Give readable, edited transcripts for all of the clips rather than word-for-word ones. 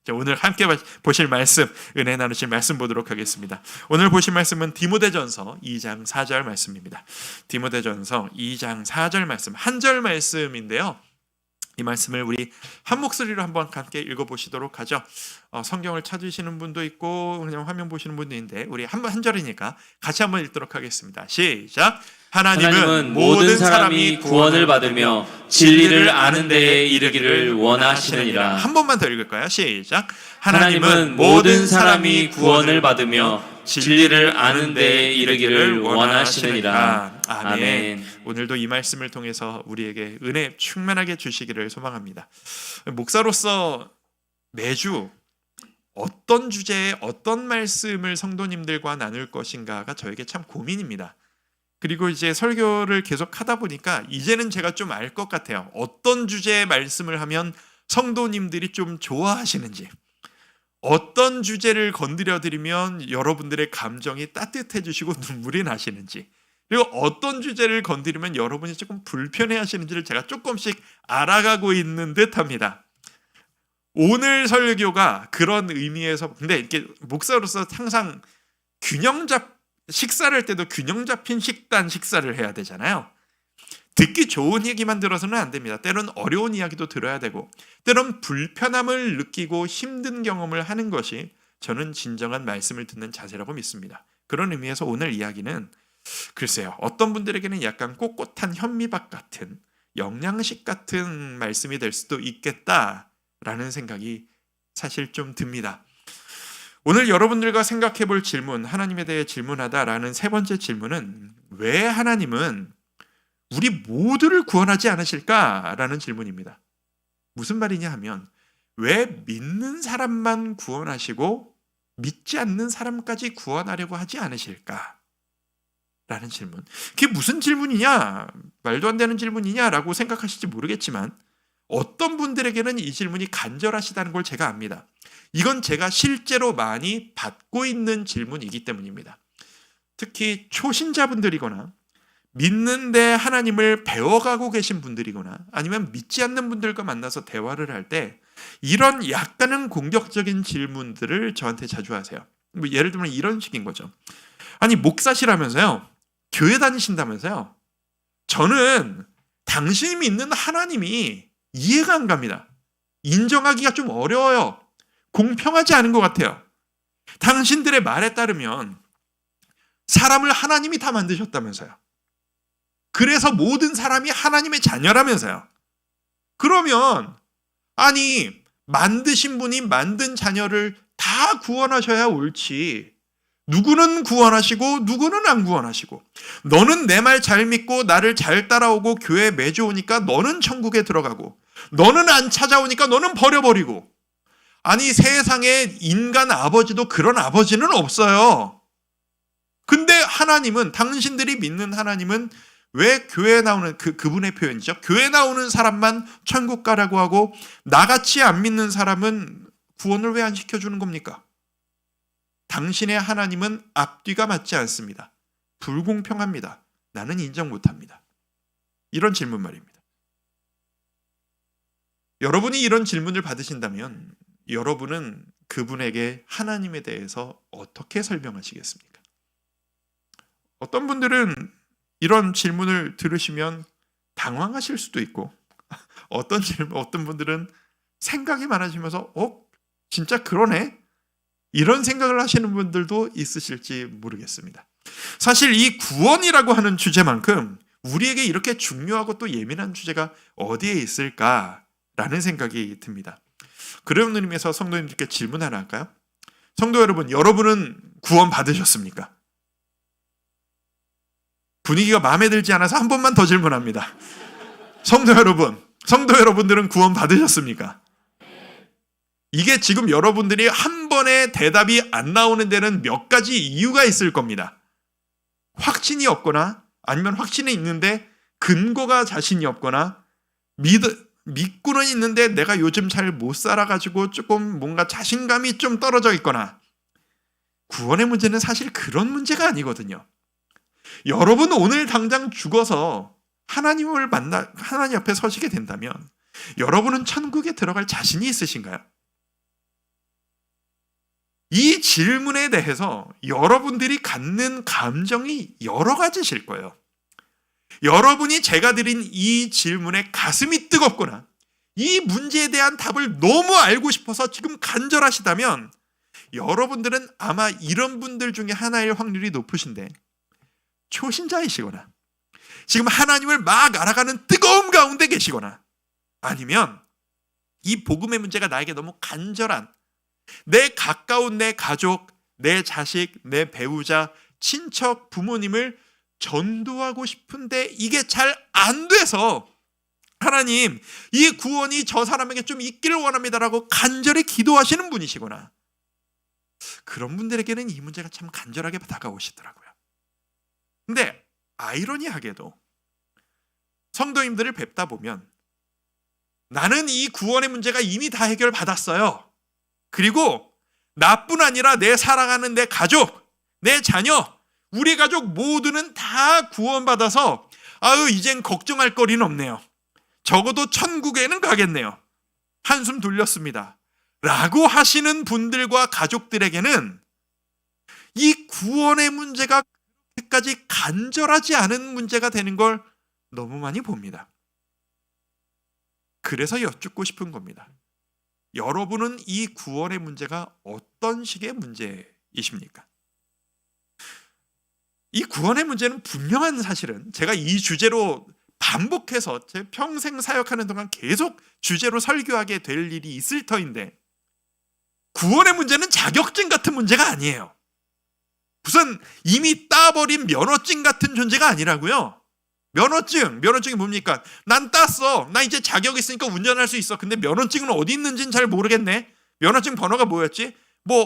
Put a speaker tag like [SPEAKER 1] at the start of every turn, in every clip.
[SPEAKER 1] 자, 오늘 함께 보실 말씀, 은혜 나누실 말씀 보도록 하겠습니다. 오늘 보실 말씀은 디모데전서 2장 4절 말씀입니다. 디모데전서 2장 4절 말씀, 한 절 말씀인데요. 이 말씀을 우리 한 목소리로 한번 함께 읽어보시도록 하죠. 성경을 찾으시는 분도 있고 그냥 화면 보시는 분도 있는데 우리 한 절이니까 같이 한번 읽도록 하겠습니다. 시작. 하나님은 모든 사람이 구원을 받으며 진리를 아는 데에 이르기를 원하시느니라. 한 번만 더 읽을까요? 시작.
[SPEAKER 2] 하나님은 모든 사람이 구원을 받으며 진리를 아는 데에 이르기를 원하시느니라.
[SPEAKER 1] 아멘. 오늘도 이 말씀을 통해서 우리에게 은혜 충만하게 주시기를 소망합니다. 목사로서 매주 어떤 주제에 어떤 말씀을 성도님들과 나눌 것인가가 저에게 참 고민입니다. 그리고 이제 설교를 계속 하다 보니까 이제는 제가 좀 알 것 같아요. 어떤 주제의 말씀을 하면 성도님들이 좀 좋아하시는지, 어떤 주제를 건드려 드리면 여러분들의 감정이 따뜻해지시고 눈물이 나시는지, 그리고 어떤 주제를 건드리면 여러분이 조금 불편해 하시는지를 제가 조금씩 알아가고 있는 듯합니다. 오늘 설교가 그런 의미에서, 근데 이렇게 목사로서 항상 식사를 할 때도 균형 잡힌 식사를 해야 되잖아요. 듣기 좋은 얘기만 들어서는 안 됩니다. 때론 어려운 이야기도 들어야 되고, 때론 불편함을 느끼고 힘든 경험을 하는 것이 저는 진정한 말씀을 듣는 자세라고 믿습니다. 그런 의미에서 오늘 이야기는 글쎄요, 어떤 분들에게는 약간 꼿꼿한 현미밥 같은 영양식 같은 말씀이 될 수도 있겠다라는 생각이 사실 좀 듭니다. 오늘 여러분들과 생각해 볼 질문, 하나님에 대해 질문하다라는 세 번째 질문은 왜 하나님은 우리 모두를 구원하지 않으실까라는 질문입니다. 무슨 말이냐 하면 왜 믿는 사람만 구원하시고 믿지 않는 사람까지 구원하려고 하지 않으실까? 라는 질문. 그게 무슨 질문이냐? 말도 안 되는 질문이냐라고 생각하실지 모르겠지만 어떤 분들에게는 이 질문이 간절하시다는 걸 제가 압니다. 이건 제가 실제로 많이 받고 있는 질문이기 때문입니다. 특히 초신자분들이거나 믿는데 하나님을 배워가고 계신 분들이거나 아니면 믿지 않는 분들과 만나서 대화를 할 때 이런 약간은 공격적인 질문들을 저한테 자주 하세요. 예를 들면 이런 식인 거죠. 아니, 목사시라면서요? 교회 다니신다면서요? 저는 당신이 믿는 하나님이 이해가 안 갑니다. 인정하기가 좀 어려워요. 공평하지 않은 것 같아요. 당신들의 말에 따르면 사람을 하나님이 다 만드셨다면서요. 그래서 모든 사람이 하나님의 자녀라면서요. 그러면 아니, 만드신 분이 만든 자녀를 다 구원하셔야 옳지. 누구는 구원하시고 누구는 안 구원하시고, 너는 내 말 잘 믿고 나를 잘 따라오고 교회에 매주 오니까 너는 천국에 들어가고, 너는 안 찾아오니까 너는 버려버리고. 아니, 세상에 인간 아버지도 그런 아버지는 없어요. 근데 하나님은, 당신들이 믿는 하나님은 왜 교회에 나오는 그분의 표현이죠. 교회 나오는 사람만 천국 가라고 하고 나같이 안 믿는 사람은 구원을 왜 안 시켜주는 겁니까? 당신의 하나님은 앞뒤가 맞지 않습니다. 불공평합니다. 나는 인정 못합니다. 이런 질문 말입니다. 여러분이 이런 질문을 받으신다면 여러분은 그분에게 하나님에 대해서 어떻게 설명하시겠습니까? 어떤 분들은 이런 질문을 들으시면 당황하실 수도 있고, 어떤 분들은 생각이 많아지면서 진짜 그러네? 이런 생각을 하시는 분들도 있으실지 모르겠습니다. 사실 이 구원이라고 하는 주제만큼 우리에게 이렇게 중요하고 또 예민한 주제가 어디에 있을까라는 생각이 듭니다. 그런 의미에서 성도님들께 질문 하나 할까요? 성도 여러분, 여러분은 구원 받으셨습니까? 분위기가 마음에 들지 않아서 한 번만 더 질문합니다. 성도 여러분들은 구원 받으셨습니까? 이게 지금 여러분들이 한 번에 대답이 안 나오는 데는 몇 가지 이유가 있을 겁니다. 확신이 없거나, 아니면 확신이 있는데 근거가 자신이 없거나, 믿고는 있는데 내가 요즘 잘 못 살아가지고 조금 뭔가 자신감이 좀 떨어져 있거나. 구원의 문제는 사실 그런 문제가 아니거든요. 여러분 오늘 당장 죽어서 하나님을 하나님 앞에 서시게 된다면 여러분은 천국에 들어갈 자신이 있으신가요? 이 질문에 대해서 여러분들이 갖는 감정이 여러 가지실 거예요. 여러분이 제가 드린 이 질문에 가슴이 뜨겁거나 이 문제에 대한 답을 너무 알고 싶어서 지금 간절하시다면 여러분들은 아마 이런 분들 중에 하나일 확률이 높으신데, 초신자이시거나 지금 하나님을 막 알아가는 뜨거움 가운데 계시거나, 아니면 이 복음의 문제가 나에게 너무 간절한, 내 가까운 내 가족, 내 자식, 내 배우자, 친척, 부모님을 전도하고 싶은데 이게 잘 안 돼서 하나님, 이 구원이 저 사람에게 좀 있기를 원합니다라고 간절히 기도하시는 분이시거나, 그런 분들에게는 이 문제가 참 간절하게 다가오시더라고요. 근데 아이러니하게도 성도님들을 뵙다 보면 나는 이 구원의 문제가 이미 다 해결받았어요. 그리고 나뿐 아니라 내 사랑하는 내 가족, 내 자녀, 우리 가족 모두는 다 구원받아서 이젠 걱정할 거리는 없네요. 적어도 천국에는 가겠네요. 한숨 돌렸습니다. 라고 하시는 분들과 가족들에게는 이 구원의 문제가 그렇게까지 간절하지 않은 문제가 되는 걸 너무 많이 봅니다. 그래서 여쭙고 싶은 겁니다. 여러분은 이 구원의 문제가 어떤 식의 문제이십니까? 이 구원의 문제는 분명한 사실은 제가 이 주제로 반복해서 제 평생 사역하는 동안 계속 주제로 설교하게 될 일이 있을 터인데, 구원의 문제는 자격증 같은 문제가 아니에요. 무슨 이미 따버린 면허증 같은 존재가 아니라고요. 면허증이 뭡니까? 난 땄어. 나 이제 자격 있으니까 운전할 수 있어. 근데 면허증은 어디 있는지는 잘 모르겠네. 면허증 번호가 뭐였지?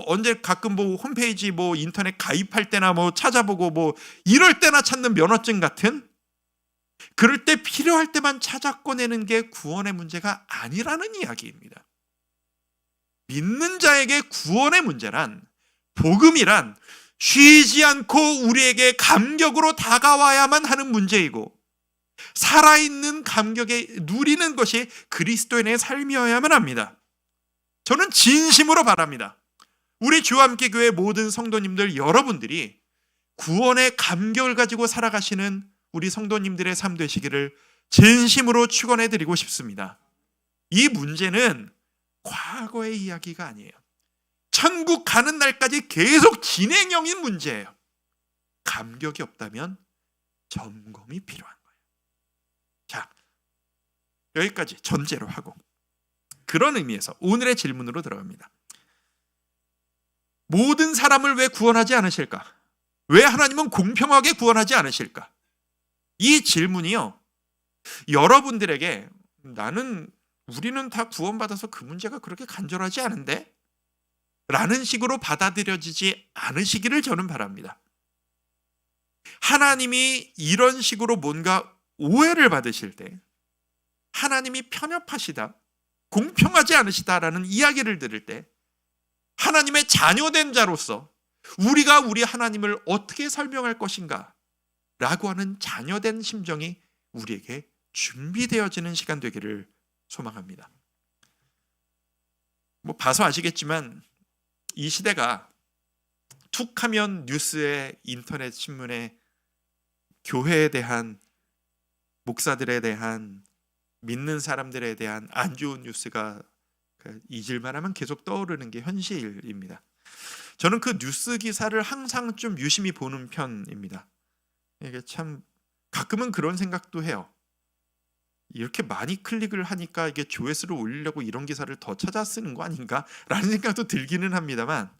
[SPEAKER 1] 언제 가끔 홈페이지 인터넷 가입할 때나 찾아보고 이럴 때나 찾는 면허증 같은, 그럴 때 필요할 때만 찾아 꺼내는 게 구원의 문제가 아니라는 이야기입니다. 믿는 자에게 구원의 문제란, 복음이란 쉬지 않고 우리에게 감격으로 다가와야만 하는 문제이고, 살아있는 감격에 누리는 것이 그리스도인의 삶이어야만 합니다. 저는 진심으로 바랍니다. 우리 주함께 교회 모든 성도님들 여러분들이 구원의 감격을 가지고 살아가시는 우리 성도님들의 삶 되시기를 진심으로 축원해 드리고 싶습니다. 이 문제는 과거의 이야기가 아니에요. 천국 가는 날까지 계속 진행형인 문제예요. 감격이 없다면 점검이 필요한 거예요. 자, 여기까지 전제로 하고, 그런 의미에서 오늘의 질문으로 들어갑니다. 모든 사람을 왜 구원하지 않으실까? 왜 하나님은 공평하게 구원하지 않으실까? 이 질문이요, 여러분들에게 우리는 다 구원받아서 그 문제가 그렇게 간절하지 않은데? 라는 식으로 받아들여지지 않으시기를 저는 바랍니다. 하나님이 이런 식으로 뭔가 오해를 받으실 때, 하나님이 편협하시다, 공평하지 않으시다라는 이야기를 들을 때, 하나님의 자녀된 자로서 우리가 우리 하나님을 어떻게 설명할 것인가 라고 하는 자녀된 심정이 우리에게 준비되어지는 시간 되기를 소망합니다. 봐서 아시겠지만 이 시대가 툭하면 뉴스에, 인터넷 신문에 교회에 대한, 목사들에 대한, 믿는 사람들에 대한 안 좋은 뉴스가 잊을만 하면 계속 떠오르는 게 현실입니다. 저는 그 뉴스 기사를 항상 좀 유심히 보는 편입니다. 이게 참 가끔은 그런 생각도 해요. 이렇게 많이 클릭을 하니까 이게 조회수를 올리려고 이런 기사를 더 찾아 쓰는 거 아닌가? 라는 생각도 들기는 합니다만,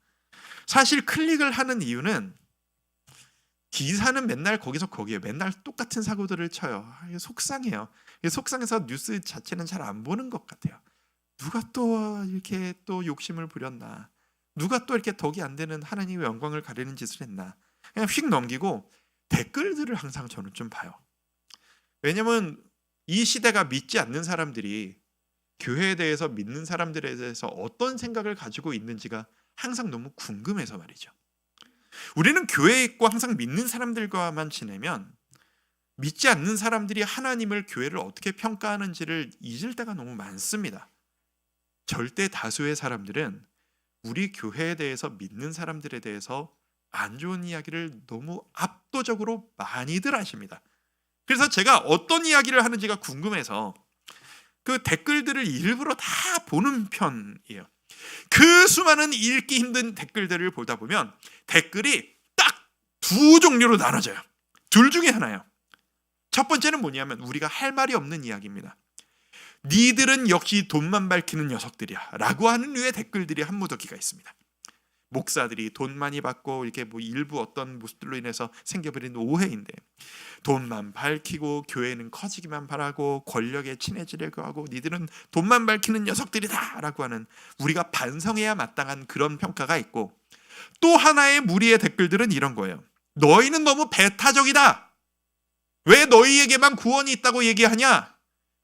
[SPEAKER 1] 사실 클릭을 하는 이유는 기사는 맨날 거기서 거기에 맨날 똑같은 사고들을 쳐요. 이게 속상해요. 이게 속상해서 뉴스 자체는 잘 안 보는 것 같아요. 누가 또 이렇게 또 욕심을 부렸나? 누가 또 이렇게 덕이 안 되는 하나님의 영광을 가리는 짓을 했나? 그냥 휙 넘기고 댓글들을 항상 저는 좀 봐요. 왜냐면 이 시대가 믿지 않는 사람들이 교회에 대해서, 믿는 사람들에 대해서 어떤 생각을 가지고 있는지가 항상 너무 궁금해서 말이죠. 우리는 교회에 있고 항상 믿는 사람들과만 지내면 믿지 않는 사람들이 하나님을, 교회를 어떻게 평가하는지를 잊을 때가 너무 많습니다. 절대 다수의 사람들은 우리 교회에 대해서 믿는 사람들에 대해서 안 좋은 이야기를 너무 압도적으로 많이들 하십니다. 그래서 제가 어떤 이야기를 하는지가 궁금해서 그 댓글들을 일부러 다 보는 편이에요. 그 수많은 읽기 힘든 댓글들을 보다 보면 댓글이 딱 두 종류로 나눠져요. 둘 중에 하나예요. 첫 번째는 뭐냐면 우리가 할 말이 없는 이야기입니다. 니들은 역시 돈만 밝히는 녀석들이야 라고 하는 류의 댓글들이 한 무더기가 있습니다. 목사들이 돈 많이 받고 이렇게 뭐 일부 어떤 모습들로 인해서 생겨버린 오해인데 돈만 밝히고 교회는 커지기만 바라고 권력에 친해지려고 하고 니들은 돈만 밝히는 녀석들이다 라고 하는 우리가 반성해야 마땅한 그런 평가가 있고, 또 하나의 무리의 댓글들은 이런 거예요. 너희는 너무 배타적이다. 왜 너희에게만 구원이 있다고 얘기하냐?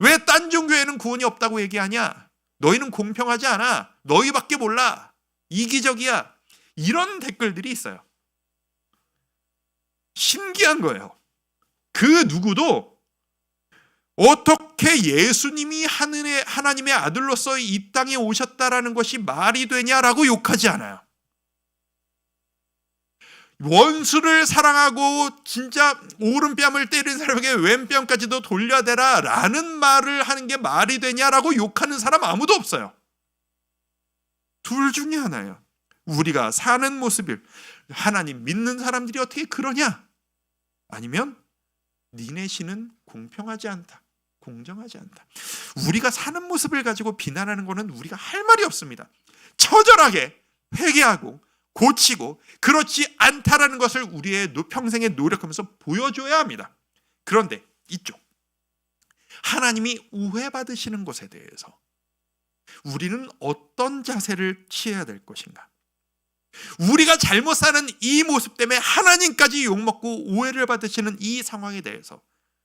[SPEAKER 1] 왜 딴 종교에는 구원이 없다고 얘기하냐? 너희는 공평하지 않아. 너희밖에 몰라. 이기적이야. 이런 댓글들이 있어요. 신기한 거예요. 그 누구도 어떻게 예수님이 하나님의 아들로서 이 땅에 오셨다라는 것이 말이 되냐라고 욕하지 않아요. 원수를 사랑하고 진짜 오른뺨을 때린 사람에게 왼뺨까지도 돌려대라 라는 말을 하는 게 말이 되냐라고 욕하는 사람 아무도 없어요. 둘 중에 하나예요. 우리가 사는 모습을 하나님 믿는 사람들이 어떻게 그러냐? 아니면 니네 신은 공평하지 않다. 공정하지 않다. 우리가 사는 모습을 가지고 비난하는 것은 우리가 할 말이 없습니다. 처절하게 회개하고 고치고 그렇지 않다라는 것을 우리의 평생에 노력하면서 보여줘야 합니다. 그런데 이쪽 하나님이 우회받으시는 것에 대해서 우리는 어떤 자세를 취해야 될 것인가? 우리가 잘못 사는 이 모습 때문에 하나님까지 욕먹고 오해를 받으시는 이 상황에 대해서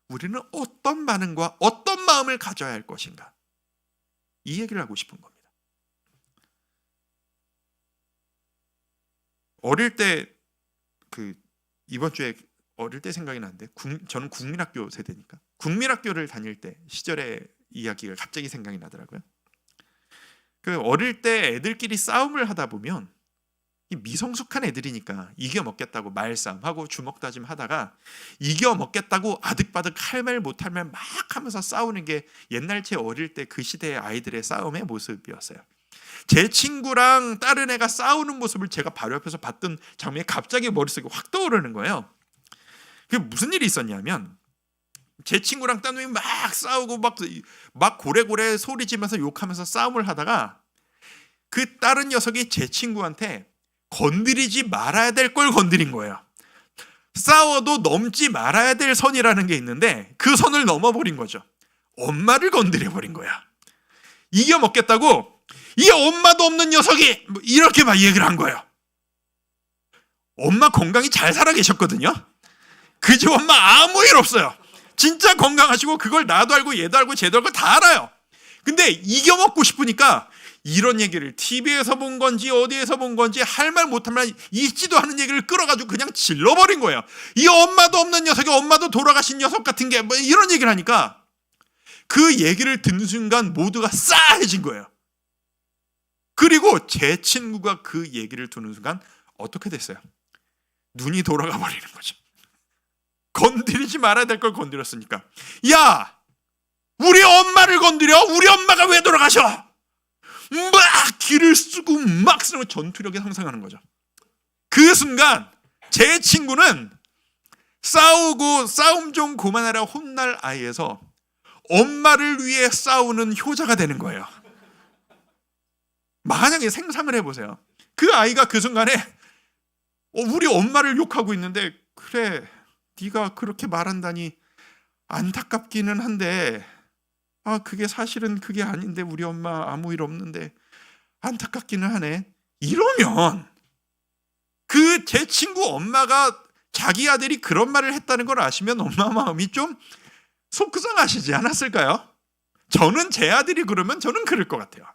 [SPEAKER 1] 우리는 어떤 반응과 어떤 마음을 가져야 할 것인가? 이 얘기를 하고 싶은 겁니다. 어릴 때 이번 주에 어릴 때 생각이 나는데 저는 국민학교 세대니까 국민학교를 다닐 때 시절의 이야기가 갑자기 생각이 나더라고요. 어릴 때 애들끼리 싸움을 하다 보면 이 미성숙한 애들이니까 이겨먹겠다고 말싸움하고 주먹다짐 하다가 이겨먹겠다고 아득바득 할 말 못할 말 막 하면서 싸우는 게 옛날 제 어릴 때 그 시대의 아이들의 싸움의 모습이었어요. 제 친구랑 다른 애가 싸우는 모습을 제가 바로 옆에서 봤던 장면이 갑자기 머릿속에 확 떠오르는 거예요. 그게 무슨 일이 있었냐면 제 친구랑 딴 놈이 막 싸우고 막 고래고래 소리지면서 욕하면서 싸움을 하다가 그 다른 녀석이 제 친구한테 건드리지 말아야 될 걸 건드린 거예요. 싸워도 넘지 말아야 될 선이라는 게 있는데 그 선을 넘어버린 거죠. 엄마를 건드려버린 거야. 이겨먹겠다고 이 엄마도 없는 녀석이 이렇게 막 얘기를 한 거예요. 엄마 건강히 잘 살아 계셨거든요. 그 집 엄마 아무 일 없어요. 진짜 건강하시고 그걸 나도 알고 얘도 알고 쟤도 알고 다 알아요. 근데 이겨먹고 싶으니까 이런 얘기를 TV에서 본 건지 어디에서 본 건지 할 말 못할 말 있지도 않은 얘기를 끌어가지고 그냥 질러버린 거예요. 이 엄마도 없는 녀석이 엄마도 돌아가신 녀석 같은 게 뭐 이런 얘기를 하니까 그 얘기를 듣는 순간 모두가 싸해진 거예요. 그리고 제 친구가 그 얘기를 듣는 순간 어떻게 됐어요? 눈이 돌아가 버리는 거죠. 건드리지 말아야 될 걸 건드렸으니까. 야! 우리 엄마를 건드려? 우리 엄마가 왜 돌아가셔? 막 기를 쓰고 막 쓰는 전투력이 상승하는 거죠. 그 순간 제 친구는 싸우고 싸움 좀 그만하라 혼날 아이에서 엄마를 위해 싸우는 효자가 되는 거예요. 만약에 생각을 해보세요. 그 아이가 그 순간에 우리 엄마를 욕하고 있는데 그래 네가 그렇게 말한다니 안타깝기는 한데 그게 사실은 그게 아닌데 우리 엄마 아무 일 없는데 안타깝기는 하네. 이러면 그 제 친구 엄마가 자기 아들이 그런 말을 했다는 걸 아시면 엄마 마음이 좀 속상하시지 않았을까요? 저는 제 아들이 그러면 저는 그럴 것 같아요.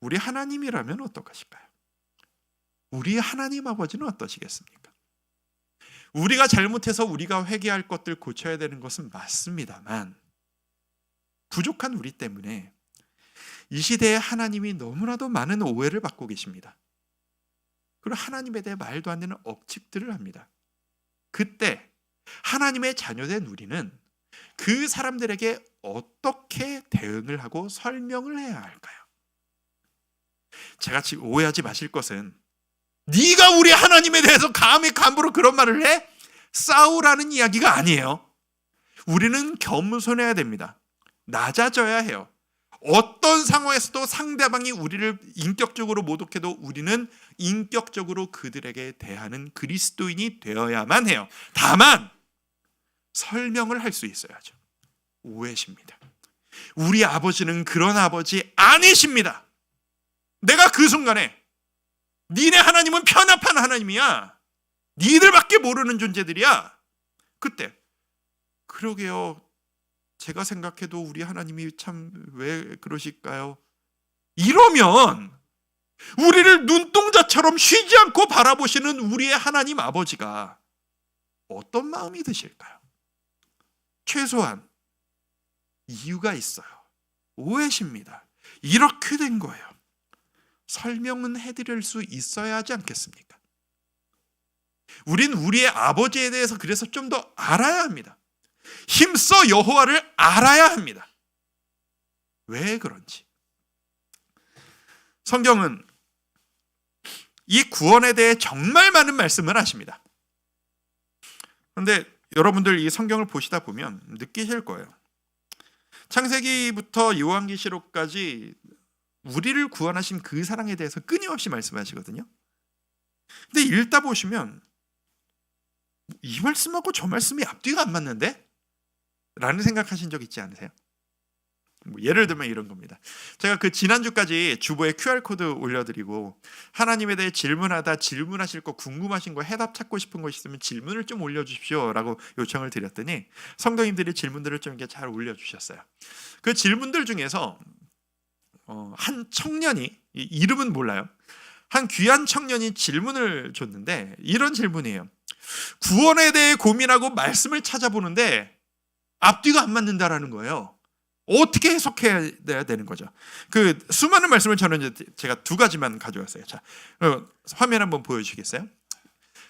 [SPEAKER 1] 우리 하나님이라면 어떡하실까요? 우리 하나님 아버지는 어떠시겠습니까? 우리가 잘못해서 우리가 회개할 것들 고쳐야 되는 것은 맞습니다만 부족한 우리 때문에 이 시대에 하나님이 너무나도 많은 오해를 받고 계십니다. 그리고 하나님에 대해 말도 안 되는 억측들을 합니다. 그때 하나님의 자녀된 우리는 그 사람들에게 어떻게 대응을 하고 설명을 해야 할까요? 제가 지금 오해하지 마실 것은 네가 우리 하나님에 대해서 감히 함부로 그런 말을 해? 싸우라는 이야기가 아니에요. 우리는 겸손해야 됩니다. 낮아져야 해요. 어떤 상황에서도 상대방이 우리를 인격적으로 모독해도 우리는 인격적으로 그들에게 대하는 그리스도인이 되어야만 해요. 다만 설명을 할 수 있어야죠. 오해십니다. 우리 아버지는 그런 아버지 아니십니다. 내가 그 순간에 니네 하나님은 편협한 하나님이야. 니들밖에 모르는 존재들이야. 그때 그러게요. 제가 생각해도 우리 하나님이 참 왜 그러실까요? 이러면 우리를 눈동자처럼 쉬지 않고 바라보시는 우리의 하나님 아버지가 어떤 마음이 드실까요? 최소한 이유가 있어요. 오해십니다. 이렇게 된 거예요. 설명은 해드릴 수 있어야 하지 않겠습니까? 우린 우리의 아버지에 대해서 그래서 좀 더 알아야 합니다. 힘써 여호와를 알아야 합니다. 왜 그런지. 성경은 이 구원에 대해 정말 많은 말씀을 하십니다. 그런데 여러분들 이 성경을 보시다 보면 느끼실 거예요. 창세기부터 요한계시록까지 우리를 구원하신 그 사랑에 대해서 끊임없이 말씀하시거든요. 근데 읽다 보시면 이 말씀하고 저 말씀이 앞뒤가 안 맞는데? 라는 생각하신 적 있지 않으세요? 예를 들면 이런 겁니다. 제가 그 지난주까지 주보에 QR코드 올려드리고 하나님에 대해 질문하다 질문하실 거 궁금하신 거 해답 찾고 싶은 거 있으면 질문을 좀 올려주십시오 라고 요청을 드렸더니 성도님들이 질문들을 좀 이렇게 잘 올려주셨어요. 그 질문들 중에서 한 청년이, 이름은 몰라요, 한 귀한 청년이 질문을 줬는데 이런 질문이에요. 구원에 대해 고민하고 말씀을 찾아보는데 앞뒤가 안 맞는다라는 거예요. 어떻게 해석해야 되는 거죠? 그 수많은 말씀을 저는 제가 두 가지만 가져왔어요. 자, 화면 한번 보여주시겠어요?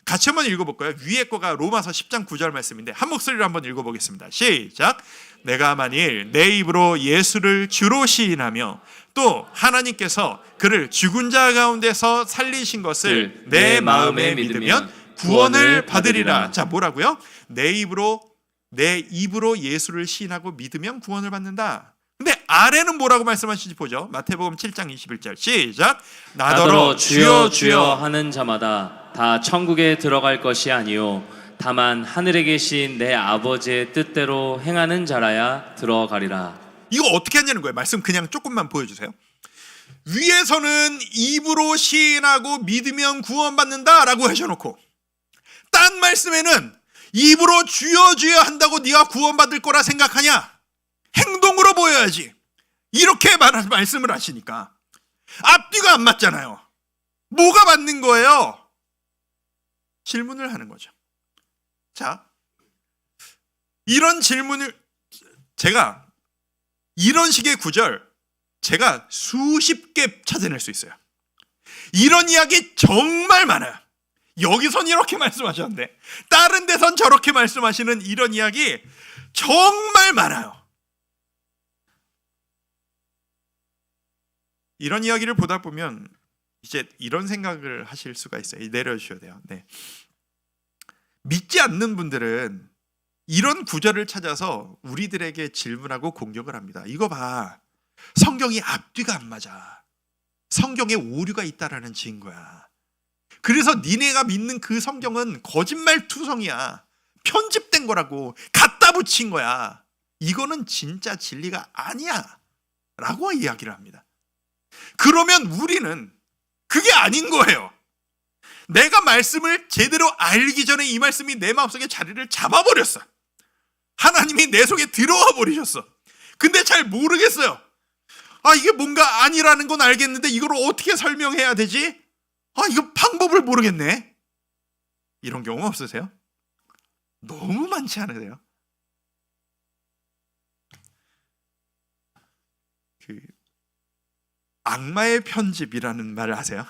[SPEAKER 1] 같이 한번 읽어볼까요? 위에 거가 로마서 10장 9절 말씀인데 한 목소리로 한번 읽어보겠습니다. 시작! 내가 만일 내 입으로 예수를 주로 시인하며 또 하나님께서 그를 죽은 자 가운데서 살리신 것을 내 마음에 믿으면 구원을 받으리라. 자, 뭐라고요? 내 입으로 예수를 시인하고 믿으면 구원을 받는다. 근데 아래는 뭐라고 말씀하시는지 보죠. 마태복음 7장 21절 시작.
[SPEAKER 2] 나더러 주여 주여 하는 자마다 다 천국에 들어갈 것이 아니요 다만 하늘에 계신 내 아버지의 뜻대로 행하는 자라야 들어가리라.
[SPEAKER 1] 이거 어떻게 하냐는 거예요. 말씀 그냥 조금만 보여주세요. 위에서는 입으로 시인하고 믿으면 구원받는다 라고 하셔놓고 딴 말씀에는 입으로 주여 주여 한다고 네가 구원받을 거라 생각하냐? 행동으로 보여야지. 이렇게 말씀을 하시니까 앞뒤가 안 맞잖아요. 뭐가 맞는 거예요? 질문을 하는 거죠. 자, 이런 질문을 제가 이런 식의 구절 제가 수십 개 찾아낼 수 있어요. 이런 이야기 정말 많아요. 여기선 이렇게 말씀하셨는데 다른 데선 저렇게 말씀하시는 이런 이야기 정말 많아요. 이런 이야기를 보다 보면 이제 이런 생각을 하실 수가 있어요. 내려주셔야 돼요. 네. 믿지 않는 분들은 이런 구절을 찾아서 우리들에게 질문하고 공격을 합니다. 이거 봐. 성경이 앞뒤가 안 맞아. 성경에 오류가 있다라는 증거야. 그래서 니네가 믿는 그 성경은 거짓말투성이야. 편집된 거라고. 갖다 붙인 거야. 이거는 진짜 진리가 아니야. 라고 이야기를 합니다. 그러면 우리는 그게 아닌 거예요. 내가 말씀을 제대로 알기 전에 이 말씀이 내 마음속에 자리를 잡아버렸어. 하나님이 내 속에 들어와 버리셨어. 근데 잘 모르겠어요. 이게 뭔가 아니라는 건 알겠는데 이걸 어떻게 설명해야 되지? 이거 방법을 모르겠네. 이런 경우 없으세요? 너무 많지 않으세요? 악마의 편집이라는 말을 아세요?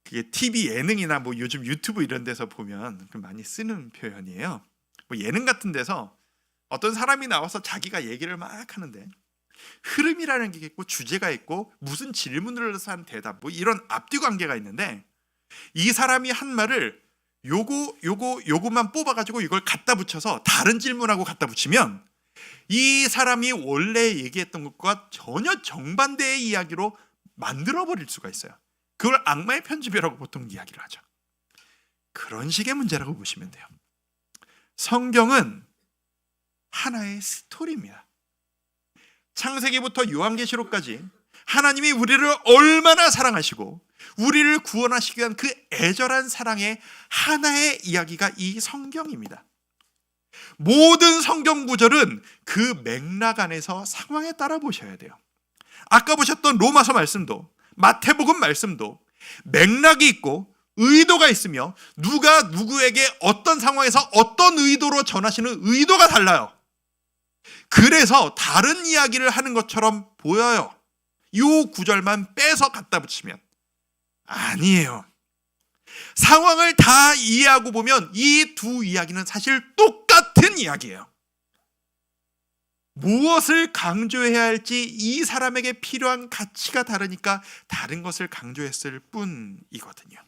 [SPEAKER 1] 그게 TV 예능이나 뭐 요즘 유튜브 이런 데서 보면 많이 쓰는 표현이에요. 뭐 예능 같은 데서 어떤 사람이 나와서 자기가 얘기를 막 하는데 흐름이라는 게 있고 주제가 있고 무슨 질문을 해서 한 대답 뭐 이런 앞뒤 관계가 있는데 이 사람이 한 말을 요거만 뽑아가지고 이걸 갖다 붙여서 다른 질문하고 갖다 붙이면 이 사람이 원래 얘기했던 것과 전혀 정반대의 이야기로 만들어버릴 수가 있어요. 그걸 악마의 편집이라고 보통 이야기를 하죠. 그런 식의 문제라고 보시면 돼요. 성경은 하나의 스토리입니다. 창세기부터 요한계시록까지 하나님이 우리를 얼마나 사랑하시고 우리를 구원하시기 위한 그 애절한 사랑의 하나의 이야기가 이 성경입니다. 모든 성경 구절은 그 맥락 안에서 상황에 따라 보셔야 돼요. 아까 보셨던 로마서 말씀도 마태복음 말씀도 맥락이 있고 의도가 있으며 누가 누구에게 어떤 상황에서 어떤 의도로 전하시는 의도가 달라요. 그래서 다른 이야기를 하는 것처럼 보여요. 이 구절만 빼서 갖다 붙이면 아니에요. 상황을 다 이해하고 보면 이 두 이야기는 사실 똑같은 이야기예요. 무엇을 강조해야 할지 이 사람에게 필요한 가치가 다르니까 다른 것을 강조했을 뿐이거든요.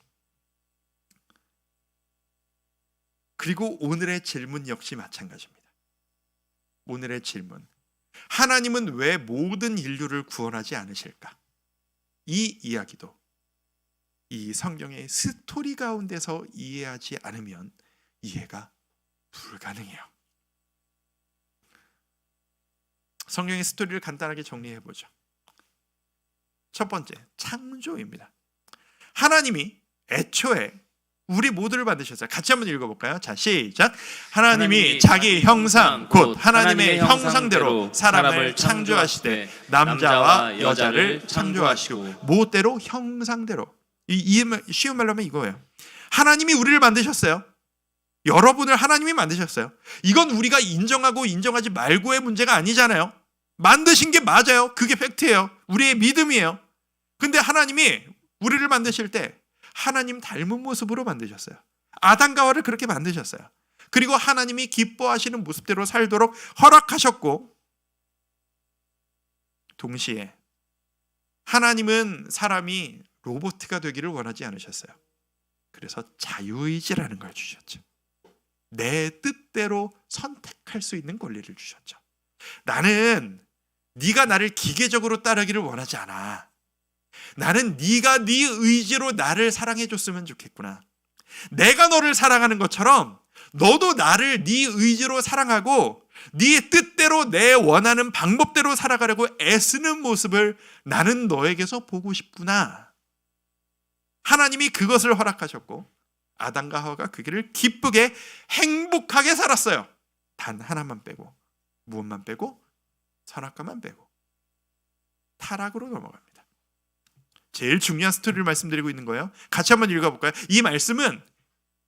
[SPEAKER 1] 그리고 오늘의 질문 역시 마찬가지입니다. 오늘의 질문. 하나님은 왜 모든 인류를 구원하지 않으실까? 이 이야기도 이 성경의 스토리 가운데서 이해하지 않으면 이해가 불가능해요. 성경의 스토리를 간단하게 정리해보죠. 첫 번째, 창조입니다. 하나님이 애초에 우리 모두를 만드셨어요. 같이 한번 읽어볼까요? 자, 시작. 하나님이 자기 형상 곧 하나님의 형상대로 사람을 창조하시되 남자와 여자를 창조하시고 무엇대로? 형상대로. 쉬운 말로 하면 이거예요. 하나님이 우리를 만드셨어요. 여러분을 하나님이 만드셨어요. 이건 우리가 인정하고 인정하지 말고의 문제가 아니잖아요. 만드신 게 맞아요. 그게 팩트예요. 우리의 믿음이에요. 근데 하나님이 우리를 만드실 때 하나님 닮은 모습으로 만드셨어요. 아담과 하와를 그렇게 만드셨어요. 그리고 하나님이 기뻐하시는 모습대로 살도록 허락하셨고 동시에 하나님은 사람이 로봇가 되기를 원하지 않으셨어요. 그래서 자유의지라는 걸 주셨죠. 내 뜻대로 선택할 수 있는 권리를 주셨죠. 나는 네가 나를 기계적으로 따르기를 원하지 않아. 나는 네가 네 의지로 나를 사랑해 줬으면 좋겠구나. 내가 너를 사랑하는 것처럼 너도 나를 네 의지로 사랑하고 네 뜻대로 내 원하는 방법대로 살아가려고 애쓰는 모습을 나는 너에게서 보고 싶구나. 하나님이 그것을 허락하셨고 아담과 하와가 그 길을 기쁘게 행복하게 살았어요. 단 하나만 빼고. 무엇만 빼고? 선악과만 빼고. 타락으로 넘어갑니다. 제일 중요한 스토리를 말씀드리고 있는 거예요. 같이 한번 읽어볼까요? 이 말씀은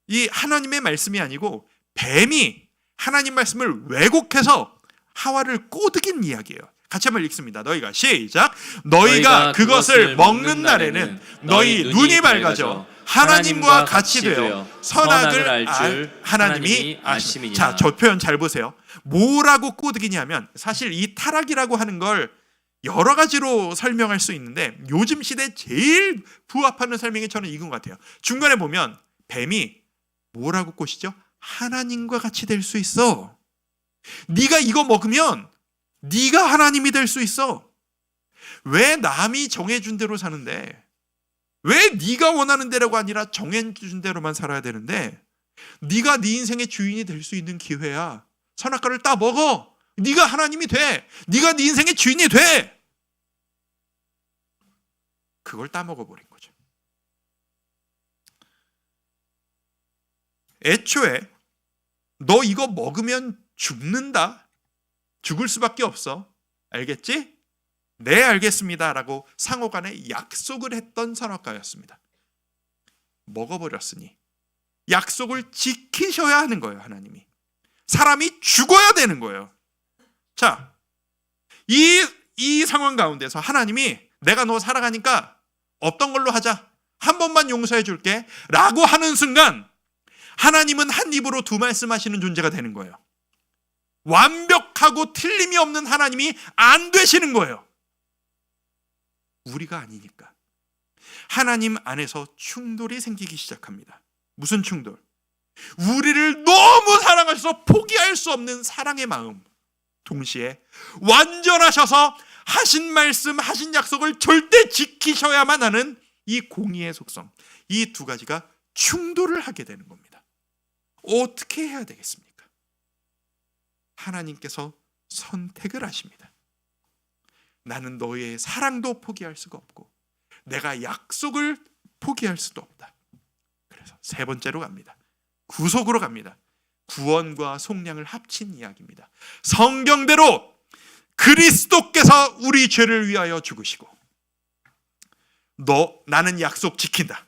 [SPEAKER 1] 이 하나님의 말씀이 아니고 뱀이 하나님 말씀을 왜곡해서 하와를 꼬드긴 이야기예요. 같이 한번 읽습니다. 너희가 시작. 너희가 그것을 먹는 날에는 너희 눈이 밝아져 하나님과 같이 되어 선악을 알 줄 하나님이 아심이니라. 자, 저 표현 잘 보세요. 뭐라고 꼬드기냐면 사실 이 타락이라고 하는 걸 여러 가지로 설명할 수 있는데 요즘 시대에 제일 부합하는 설명이 저는 이건 것 같아요. 중간에 보면 뱀이 뭐라고 꼬시죠? 하나님과 같이 될 수 있어. 네가 이거 먹으면 네가 하나님이 될 수 있어. 왜 남이 정해준 대로 사는데 왜 네가 원하는 대로가 아니라 정해준 대로만 살아야 되는데 네가 네 인생의 주인이 될 수 있는 기회야. 선악과를 따 먹어. 네가 하나님이 돼. 네가 네 인생의 주인이 돼. 그걸 따먹어버린 거죠. 애초에 너 이거 먹으면 죽는다. 죽을 수밖에 없어. 알겠지? 네, 알겠습니다. 라고 상호간에 약속을 했던 선악과였습니다. 먹어버렸으니 약속을 지키셔야 하는 거예요. 하나님이. 사람이 죽어야 되는 거예요. 자, 이 상황 가운데서 하나님이 내가 너 사랑하니까 없던 걸로 하자. 한 번만 용서해 줄게. 라고 하는 순간 하나님은 한 입으로 두 말씀하시는 존재가 되는 거예요. 완벽하고 틀림이 없는 하나님이 안 되시는 거예요. 우리가 아니니까. 하나님 안에서 충돌이 생기기 시작합니다. 무슨 충돌? 우리를 너무 사랑하셔서 포기할 수 없는 사랑의 마음, 동시에 완전하셔서 하신 말씀, 하신 약속을 절대 지키셔야만 하는 이 공의의 속성, 이 두 가지가 충돌을 하게 되는 겁니다. 어떻게 해야 되겠습니까? 하나님께서 선택을 하십니다. 나는 너의 사랑도 포기할 수가 없고 내가 약속을 포기할 수도 없다. 그래서 세 번째로 갑니다. 구속으로 갑니다. 구원과 속량을 합친 이야기입니다. 성경대로 그리스도께서 우리 죄를 위하여 죽으시고 나는 약속 지킨다.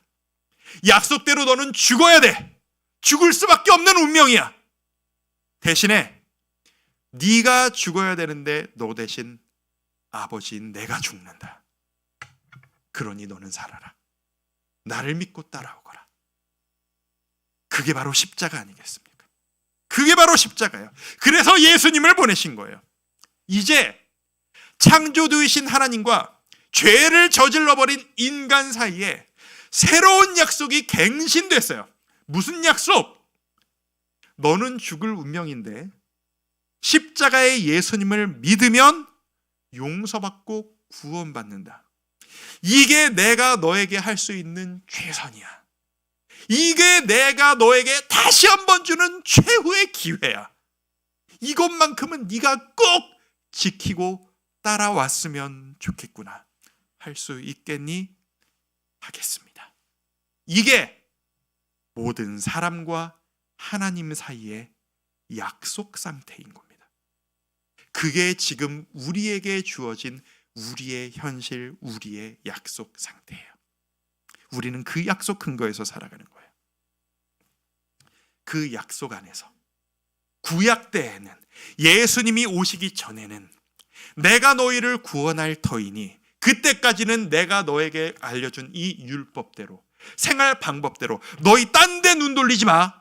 [SPEAKER 1] 약속대로 너는 죽어야 돼. 죽을 수밖에 없는 운명이야. 대신에 네가 죽어야 되는데 너 대신 아버지인 내가 죽는다. 그러니 너는 살아라. 나를 믿고 따라오거라. 그게 바로 십자가 아니겠습니까? 그게 바로 십자가예요. 그래서 예수님을 보내신 거예요. 이제 창조주이신 하나님과 죄를 저질러버린 인간 사이에 새로운 약속이 갱신됐어요. 무슨 약속? 너는 죽을 운명인데 십자가의 예수님을 믿으면 용서받고 구원받는다. 이게 내가 너에게 할 수 있는 최선이야. 이게 내가 너에게 다시 한번 주는 최후의 기회야. 이것만큼은 네가 꼭 지키고 따라왔으면 좋겠구나. 할 수 있겠니? 하겠습니다. 이게 모든 사람과 하나님 사이의 약속 상태인 겁니다. 그게 지금 우리에게 주어진 우리의 현실, 우리의 약속 상태예요. 우리는 그 약속 근거에서 살아가는 거예요. 그 약속 안에서 구약 때에는, 예수님이 오시기 전에는 내가 너희를 구원할 터이니 그때까지는 내가 너에게 알려준 이 율법대로, 생활 방법대로 너희 딴 데 눈 돌리지 마.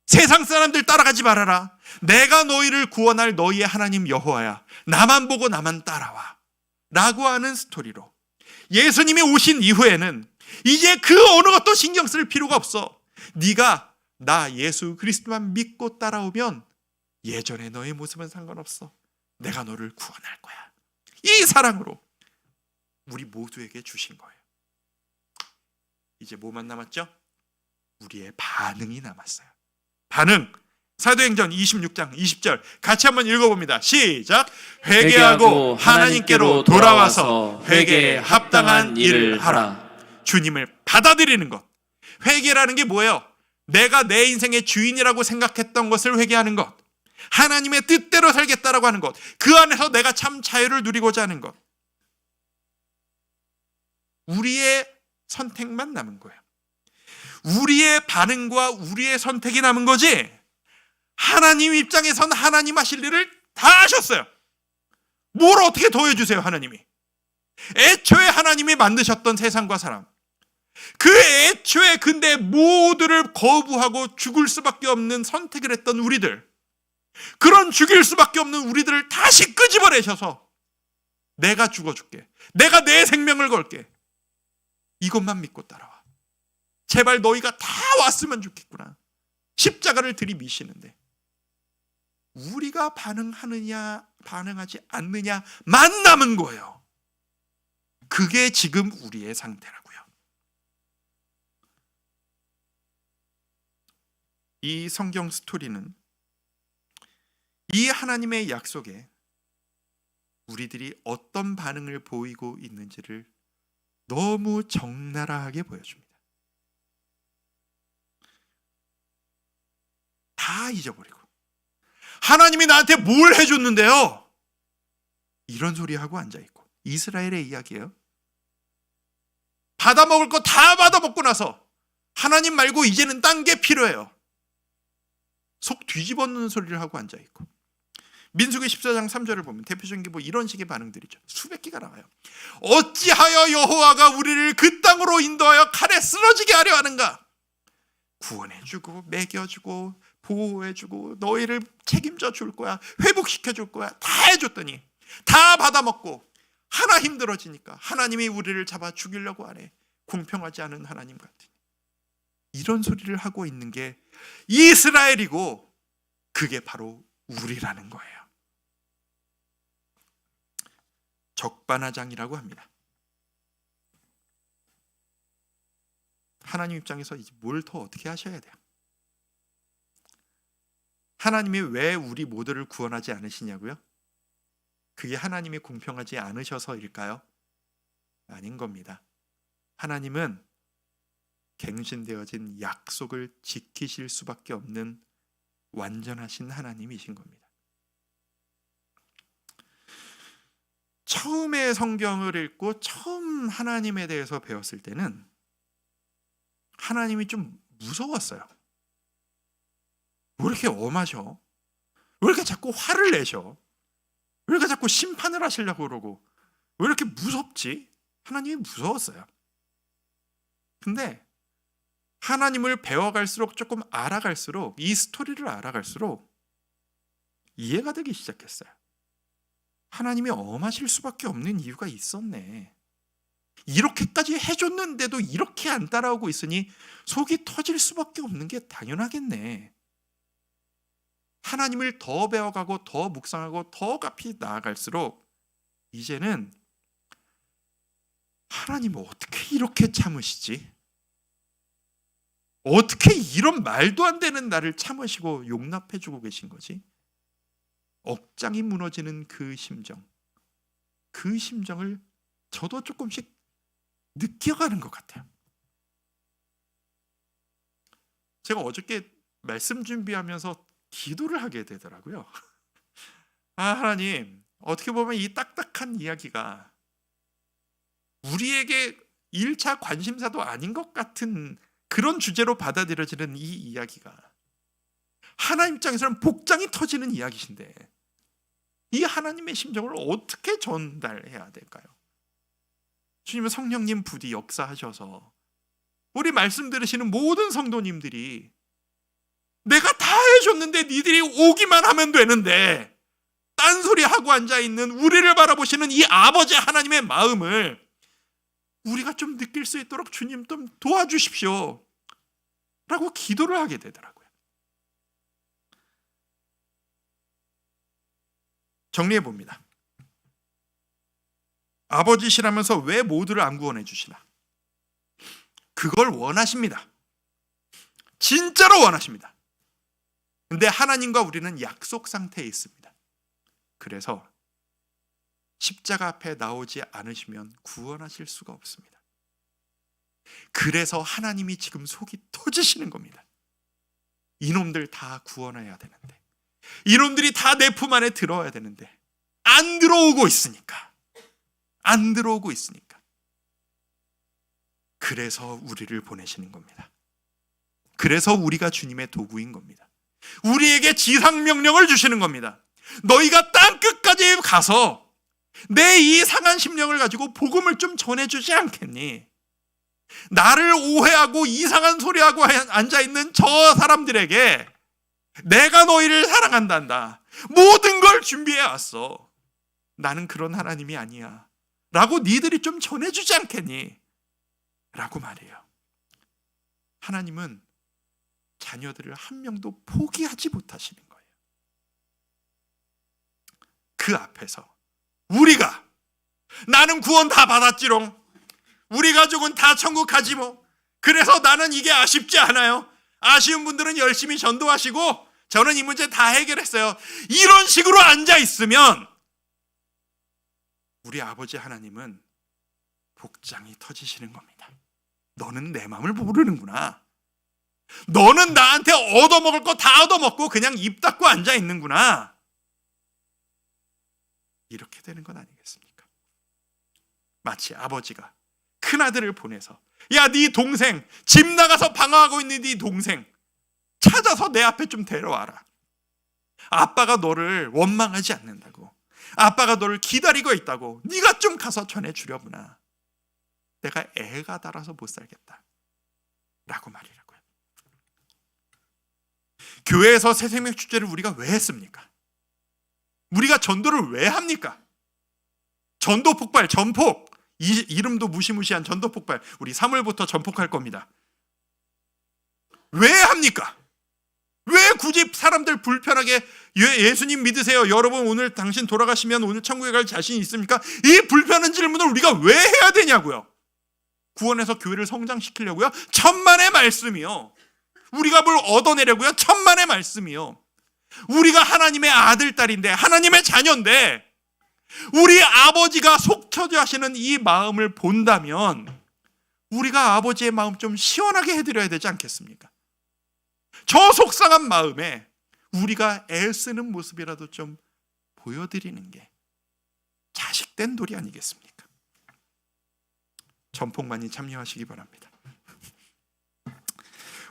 [SPEAKER 1] 세상 사람들 따라가지 말아라. 내가 너희를 구원할 너희의 하나님 여호와야. 나만 보고 나만 따라와. 라고 하는 스토리로 예수님이 오신 이후에는 이제 그 어느 것도 신경 쓸 필요가 없어. 네가 나 예수 그리스도만 믿고 따라오면 예전의 너의 모습은 상관없어. 내가 너를 구원할 거야. 이 사랑으로 우리 모두에게 주신 거예요. 이제 뭐만 남았죠? 우리의 반응이 남았어요. 반응. 사도행전 26장 20절 같이 한번 읽어봅니다. 시작. 회개하고 하나님께로 돌아와서 회개에 합당한 일을 하라. 주님을 받아들이는 것. 회개라는 게 뭐예요? 내가 내 인생의 주인이라고 생각했던 것을 회개하는 것. 하나님의 뜻대로 살겠다라고 하는 것. 그 안에서 내가 참 자유를 누리고자 하는 것. 우리의 선택만 남은 거예요. 우리의 반응과 우리의 선택이 남은 거지, 하나님 입장에선 하나님 하실 일을 다 하셨어요. 뭘 어떻게 더 해주세요, 하나님이. 애초에 하나님이 만드셨던 세상과 사람, 그 애초에 근데 모두를 거부하고 죽을 수밖에 없는 선택을 했던 우리들, 그런 죽일 수밖에 없는 우리들을 다시 끄집어내셔서 내가 죽어줄게, 내가 내 생명을 걸게, 이것만 믿고 따라와. 제발 너희가 다 왔으면 좋겠구나. 십자가를 들이미시는데 우리가 반응하느냐 반응하지 않느냐만 남은 거예요. 그게 지금 우리의 상태라고요. 이 성경 스토리는 이 하나님의 약속에 우리들이 어떤 반응을 보이고 있는지를 너무 적나라하게 보여줍니다. 다 잊어버리고 하나님이 나한테 뭘 해줬는데요? 이런 소리 하고 앉아있고. 이스라엘의 이야기예요. 받아먹을 거 다 받아먹고 나서 하나님 말고 이제는 딴 게 필요해요. 속 뒤집어놓는 소리를 하고 앉아있고. 민수기 14장 3절을 보면 대표적인 게 뭐 이런 식의 반응들이죠. 수백 개가 나와요. 어찌하여 여호와가 우리를 그 땅으로 인도하여 칼에 쓰러지게 하려 하는가? 구원해주고 먹여주고 보호해주고 너희를 책임져 줄 거야, 회복시켜 줄 거야, 다 해줬더니 다 받아먹고 하나 힘들어지니까 하나님이 우리를 잡아 죽이려고 하네. 공평하지 않은 하나님 같은 이런 소리를 하고 있는 게 이스라엘이고 그게 바로 우리라는 거예요. 적반하장이라고 합니다. 하나님 입장에서 뭘 더 어떻게 하셔야 돼요? 하나님이 왜 우리 모두를 구원하지 않으시냐고요? 그게 하나님이 공평하지 않으셔서일까요? 아닌 겁니다. 하나님은 갱신되어진 약속을 지키실 수밖에 없는 완전하신 하나님이신 겁니다. 처음에 성경을 읽고 처음 하나님에 대해서 배웠을 때는 하나님이 좀 무서웠어요. 왜 이렇게 엄하셔? 왜 이렇게 자꾸 화를 내셔? 왜 이렇게 자꾸 심판을 하시려고 그러고 왜 이렇게 무섭지? 하나님이 무서웠어요. 근데 하나님을 배워갈수록 조금 알아갈수록 이 스토리를 알아갈수록 이해가 되기 시작했어요. 하나님이 엄하실 수밖에 없는 이유가 있었네. 이렇게까지 해줬는데도 이렇게 안 따라오고 있으니 속이 터질 수밖에 없는 게 당연하겠네. 하나님을 더 배워가고 더 묵상하고 더 깊이 나아갈수록 이제는 하나님은 어떻게 이렇게 참으시지? 어떻게 이런 말도 안 되는 나를 참으시고 용납해주고 계신 거지? 억장이 무너지는 그 심정을 저도 조금씩 느껴가는 것 같아요. 제가 어저께 말씀 준비하면서 기도를 하게 되더라고요. 하나님, 어떻게 보면 이 딱딱한 이야기가 우리에게 1차 관심사도 아닌 것 같은 그런 주제로 받아들여지는 이 이야기가 하나님 입장에서는 복장이 터지는 이야기신데 이 하나님의 심정을 어떻게 전달해야 될까요? 주님은 성령님 부디 역사하셔서 우리 말씀 들으시는 모든 성도님들이 내가 다 해줬는데 니들이 오기만 하면 되는데 딴소리 하고 앉아있는 우리를 바라보시는 이 아버지 하나님의 마음을 우리가 좀 느낄 수 있도록 주님 좀 도와주십시오 라고 기도를 하게 되더라고요. 정리해 봅니다. 아버지시라면서 왜 모두를 안 구원해 주시나? 그걸 원하십니다. 진짜로 원하십니다. 근데 하나님과 우리는 약속 상태에 있습니다. 그래서 십자가 앞에 나오지 않으시면 구원하실 수가 없습니다. 그래서 하나님이 지금 속이 터지시는 겁니다. 이놈들 다 구원해야 되는데, 이놈들이 다 내 품 안에 들어와야 되는데 안 들어오고 있으니까, 그래서 우리를 보내시는 겁니다. 그래서 우리가 주님의 도구인 겁니다. 우리에게 지상명령을 주시는 겁니다. 너희가 땅 끝까지 가서 내 이 상한 심령을 가지고 복음을 좀 전해주지 않겠니? 나를 오해하고 이상한 소리하고 앉아있는 저 사람들에게 내가 너희를 사랑한단다, 모든 걸 준비해 왔어, 나는 그런 하나님이 아니야 라고 니들이 좀 전해주지 않겠니? 라고 말해요. 하나님은 자녀들을 한 명도 포기하지 못하시는 거예요. 그 앞에서 우리가, 나는 구원 다 받았지롱, 우리 가족은 다 천국 가지 뭐, 그래서 나는 이게 아쉽지 않아요, 아쉬운 분들은 열심히 전도하시고 저는 이 문제 다 해결했어요, 이런 식으로 앉아있으면 우리 아버지 하나님은 복장이 터지시는 겁니다. 너는 내 마음을 모르는구나, 너는 나한테 얻어먹을 거 다 얻어먹고 그냥 입 닫고 앉아있는구나, 이렇게 되는 건 아니겠습니까? 마치 아버지가 큰아들을 보내서, 야, 네 동생, 집 나가서 방황하고 있는 네 동생 찾아서 내 앞에 좀 데려와라, 아빠가 너를 원망하지 않는다고. 아빠가 너를 기다리고 있다고. 네가 좀 가서 전해주려구나. 내가 애가 달아서 못 살겠다 라고 말이라고요. 교회에서 새생명 축제를 우리가 왜 했습니까? 우리가 전도를 왜 합니까? 전도 폭발, 전폭. 이름도 무시무시한 전도 폭발. 우리 3월부터 전폭할 겁니다. 왜 합니까? 왜 굳이 사람들 불편하게 예수님 믿으세요. 여러분 오늘 당신 돌아가시면 오늘 천국에 갈 자신 있습니까? 이 불편한 질문을 우리가 왜 해야 되냐고요. 구원해서 교회를 성장시키려고요? 천만의 말씀이요. 우리가 뭘 얻어내려고요? 천만의 말씀이요. 우리가 하나님의 아들, 딸인데 하나님의 자녀인데 우리 아버지가 속 터져 하시는 이 마음을 본다면 우리가 아버지의 마음 좀 시원하게 해드려야 되지 않겠습니까? 저 속상한 마음에 우리가 애쓰는 모습이라도 좀 보여드리는 게 자식된 도리 아니겠습니까? 전폭 많이 참여하시기 바랍니다.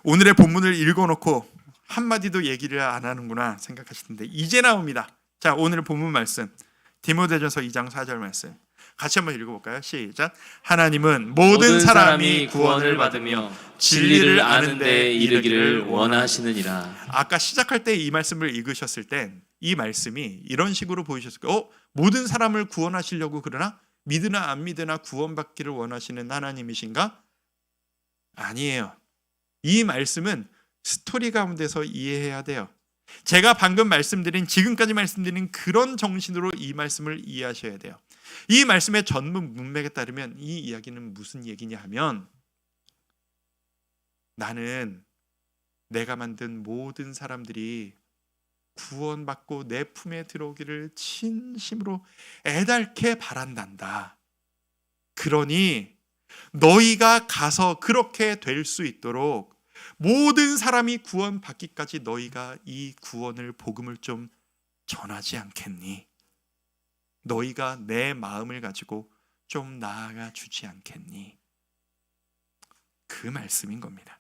[SPEAKER 1] 오늘의 본문을 읽어놓고 한마디도 얘기를 안 하는구나 생각하시는데 이제 나옵니다. 자, 오늘의 본문 말씀 디모데전서 2장 4절 말씀 같이 한번 읽어볼까요? 시작. 하나님은 모든 사람이 구원을 받으며
[SPEAKER 2] 진리를 아는 데 이르기를 원하시느니라.
[SPEAKER 1] 아까 시작할 때 이 말씀을 읽으셨을 땐 이 말씀이 이런 식으로 보이셨을 거예요. 모든 사람을 구원하시려고 그러나 믿으나 안 믿으나 구원받기를 원하시는 하나님이신가? 아니에요. 이 말씀은 스토리 가운데서 이해해야 돼요. 제가 방금 말씀드린 지금까지 말씀드린 그런 정신으로 이 말씀을 이해하셔야 돼요. 이 말씀의 전문 문맥에 따르면 이 이야기는 무슨 얘기냐 하면 나는 내가 만든 모든 사람들이 구원받고 내 품에 들어오기를 진심으로 애달게 바란단다. 그러니 너희가 가서 그렇게 될 수 있도록 모든 사람이 구원받기까지 너희가 이 구원을 복음을 좀 전하지 않겠니? 너희가 내 마음을 가지고 좀 나아가 주지 않겠니? 그 말씀인 겁니다.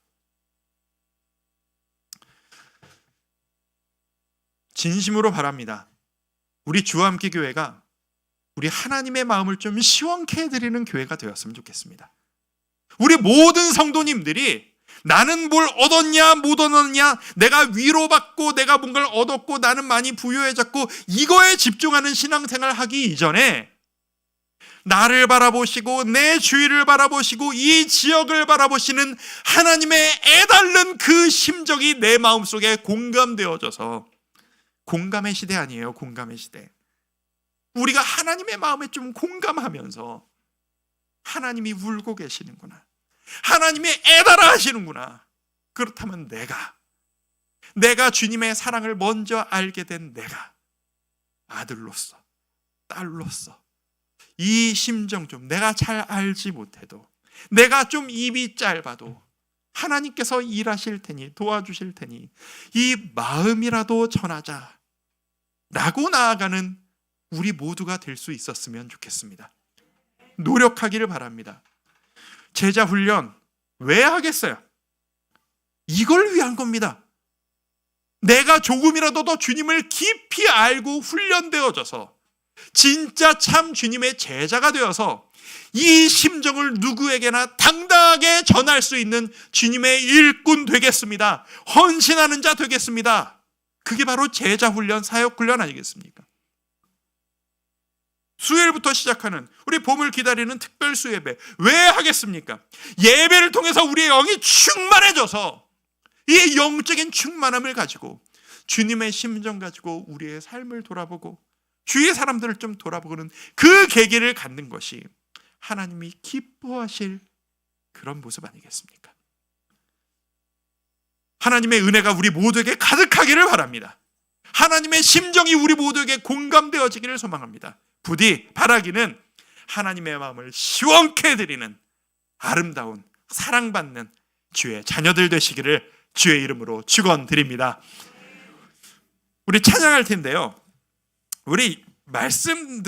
[SPEAKER 1] 진심으로 바랍니다. 우리 주와 함께 교회가 우리 하나님의 마음을 좀 시원케 해드리는 교회가 되었으면 좋겠습니다. 우리 모든 성도님들이 나는 뭘 얻었냐 못 얻었냐, 내가 위로받고 내가 뭔가를 얻었고 나는 많이 부유해졌고 이거에 집중하는 신앙생활 하기 이전에 나를 바라보시고 내 주위를 바라보시고 이 지역을 바라보시는 하나님의 애달른 그 심정이 내 마음속에 공감되어져서, 공감의 시대 아니에요, 공감의 시대. 우리가 하나님의 마음에 좀 공감하면서 하나님이 울고 계시는구나, 하나님이 애달아 하시는구나. 그렇다면 내가 주님의 사랑을 먼저 알게 된 내가 아들로서 딸로서 이 심정 좀 내가 잘 알지 못해도, 내가 좀 입이 짧아도 하나님께서 일하실 테니 도와주실 테니 이 마음이라도 전하자 라고 나아가는 우리 모두가 될 수 있었으면 좋겠습니다. 노력하기를 바랍니다. 제자 훈련 왜 하겠어요? 이걸 위한 겁니다. 내가 조금이라도 더 주님을 깊이 알고 훈련되어져서 진짜 참 주님의 제자가 되어서 이 심정을 누구에게나 당당하게 전할 수 있는 주님의 일꾼 되겠습니다. 헌신하는 자 되겠습니다. 그게 바로 제자 훈련, 사역 훈련 아니겠습니까? 수요일부터 시작하는 우리 봄을 기다리는 특별 수예배 왜 하겠습니까? 예배를 통해서 우리의 영이 충만해져서 이 영적인 충만함을 가지고 주님의 심정 가지고 우리의 삶을 돌아보고 주위의 사람들을 좀 돌아보는 그 계기를 갖는 것이 하나님이 기뻐하실 그런 모습 아니겠습니까? 하나님의 은혜가 우리 모두에게 가득하기를 바랍니다. 하나님의 심정이 우리 모두에게 공감되어지기를 소망합니다. 부디 바라기는 하나님의 마음을 시원케 해드리는 아름다운 사랑받는 주의 자녀들 되시기를 주의 이름으로 축원드립니다. 우리 찬양할 텐데요. 우리 말씀